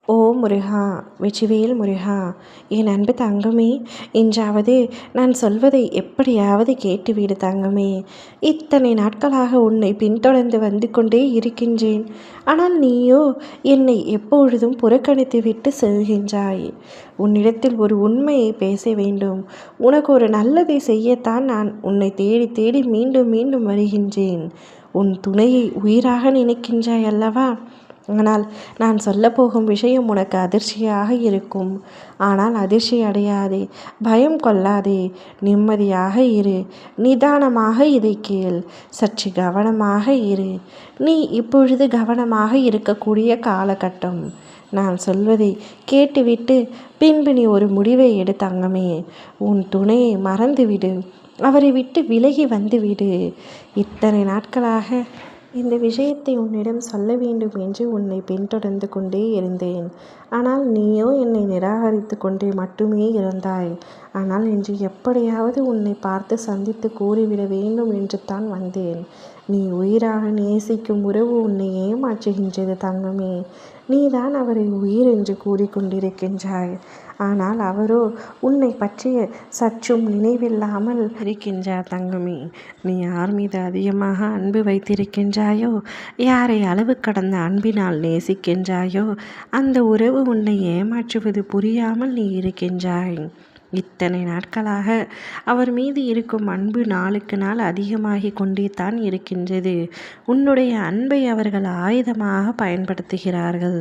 ஓ முருகா, வெற்றிவேல் முருகா! என் அன்பு தங்கமே, இன்றாவது நான் சொல்வதை எப்படியாவது கேட்டுவிடு தங்கமே. இத்தனை நாட்களாக உன்னை பின்தொடர்ந்து வந்து கொண்டே இருக்கின்றேன். ஆனால் நீயோ என்னை எப்பொழுதும் புறக்கணித்து விட்டு செல்கின்றாய். உன்னிடத்தில் ஒரு உண்மையை பேச வேண்டும். உனக்கு ஒரு நல்லதை செய்யத்தான் நான் உன்னை தேடி தேடி மீண்டும் மீண்டும் வருகின்றேன். உன் துணையை உயிராக நினைக்கின்றாய் அல்லவா? ஆனால் நான் சொல்லப்போகும் விஷயம் உனக்கு அதிர்ச்சியாக இருக்கும். ஆனால் அதிர்ச்சி அடையாதே, பயம் கொள்ளாதே, நிம்மதியாக இரு. நிதானமாக இதை கேள், சற்று கவனமாக இரு. நீ இப்பொழுது கவனமாக இருக்கக்கூடிய காலகட்டம். நான் சொல்வதை கேட்டுவிட்டு பின்பு நீ ஒரு முடிவை எடு தங்கமே. உன் துணையை மறந்துவிடு, அவரை விட்டு விலகி வந்துவிடு. இத்தனை நாட்களாக இந்த விஷயத்தை உன்னிடம் சொல்ல வேண்டும் என்று உன்னை பின்தொடர்ந்து கொண்டே இருந்தேன். ஆனால் நீயோ என்னை நிராகரித்து கொண்டே மட்டுமே இருந்தாய். ஆனால் இன்று எப்படியாவது உன்னை பார்த்து சந்தித்து கூறிவிட வேண்டும் என்று தான் வந்தேன். நீ உயிராக நேசிக்கும் உறவு உன்னை ஏமாற்றுகின்றது தங்கமே. நீதான் அவரை உயிர் என்று கூறிக்கொண்டிருக்கின்றாய். ஆனால் அவரோ உன்னை பற்றிய சற்றும் நினைவில்லாமல் இருக்கின்றார் தங்கமே. நீ யார் மீது அதிகமாக அன்பு வைத்திருக்கின்றாயோ, யாரை அளவு கடந்த அன்பினால் நேசிக்கின்றாயோ, அந்த உறவு உன்னை ஏமாற்றுவது புரியாமல் நீ இருக்கின்றாய். இத்தனை நாட்களாக அவர் மீது இருக்கும் அன்பு நாளுக்கு நாள் அதிகமாகி கொண்டே தான் இருக்கின்றது. உன்னுடைய அன்பை அவர்கள் ஆயுதமாக பயன்படுத்துகிறார்கள்.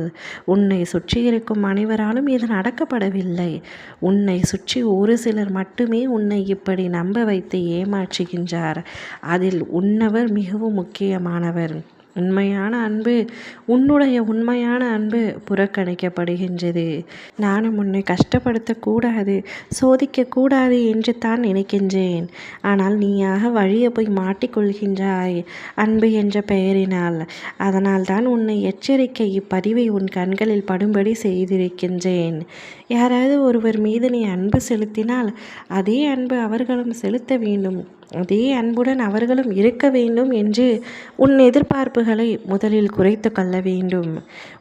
உன்னை சுற்றி இருக்கும் அனைவராலும் இது நடக்கப்படவில்லை. உன்னை சுற்றி ஒரு சிலர் மட்டுமே உன்னை இப்படி நம்ப வைத்து ஏமாற்றுகின்றார். அதில் உன்னவர் மிகவும் முக்கியமானவர். உன்னுடைய உண்மையான அன்பு புறக்கணிக்கப்படுகின்றது. நானும் உன்னை கஷ்டப்படுத்தக்கூடாது, சோதிக்கக்கூடாது என்று தான் நினைக்கின்றேன். ஆனால் நீயாக வழியை போய் மாட்டிக்கொள்கின்றாய் அன்பு என்ற பெயரினால். அதனால் தான் உன்னை எச்சரிக்கை இப்பதிவை உன் கண்களில் படும்படி செய்திருக்கின்றேன். யாராவது ஒருவர் மீது நீ அன்பு செலுத்தினால் அதே அன்பு அவர்களும் செலுத்த வேண்டும், அதே அன்புடன் அவர்களும் இருக்க வேண்டும் என்று உன் எதிர்பார்ப்புகளை முதலில் குறைத்து கொள்ள வேண்டும்.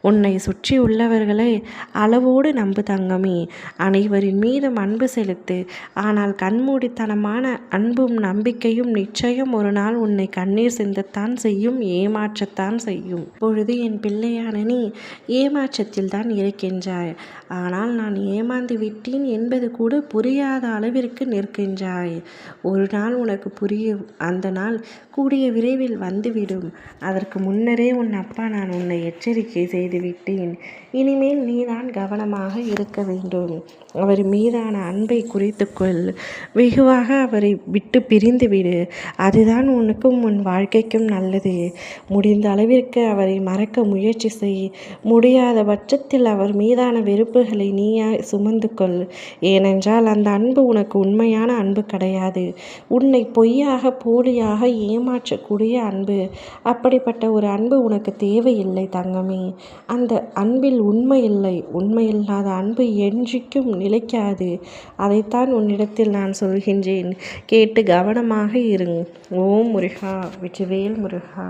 உன்னை சுற்றி உள்ளவர்களை அளவோடு நம்பு தங்கமே. அனைவரின் மீதும் அன்பு செலுத்து. ஆனால் கண்மூடித்தனமான அன்பும் நம்பிக்கையும் நிச்சயம் ஒரு நாள் உன்னை கண்ணீர் சிந்தத்தான் செய்யும், ஏமாற்றத்தான் செய்யும். இப்பொழுது என் பிள்ளையான நீ ஏமாற்றத்தில் தான் இருக்கின்றாய். ஆனால் நான் ஏமாந்து விட்டேன் என்பது கூட புரியாத அளவிற்கு நிற்கின்றாய். ஒரு நாள் உனக்கு புரியும். அந்த நாள் கூடிய விரைவில் வந்துவிடும். அதற்கு முன்னரே உன் அப்பா நான் உன்னை எச்சரிக்கை செய்து விட்டேன். இனிமேல் நீதான் கவனமாக இருக்க வேண்டும். அவர் மீதான அன்பை குறைத்துக்கொள். வெகுவாக அவரை விட்டு பிரிந்துவிடு. அதுதான் உனக்கும் உன் வாழ்க்கைக்கும் நல்லது. முடிந்த அளவிற்கு அவரை மறக்க முயற்சி செய். முடியாத பட்சத்தில் அவர் மீதான வெறுப்புகளை நீயா சுமந்து கொள். ஏனென்றால் அந்த அன்பு உனக்கு உண்மையான அன்பு கிடையாது. உன்னை பொய்யாக போலியாக ஏமாற்றக்கூடிய அன்பு. அப்படிப்பட்ட ஒரு அன்பு உனக்கு தேவையில்லை தங்கமே. அந்த அன்பில் உண்மை இல்லை. உண்மையில்லாத அன்பு என்றைக்கும் நிலைக்காது. அதைத்தான் உன்னிடத்தில் நான் சொல்கின்றேன். கேட்டு கவனமாக இருங்க. ஓம் முருகா, வெற்றிவேல் முருகா.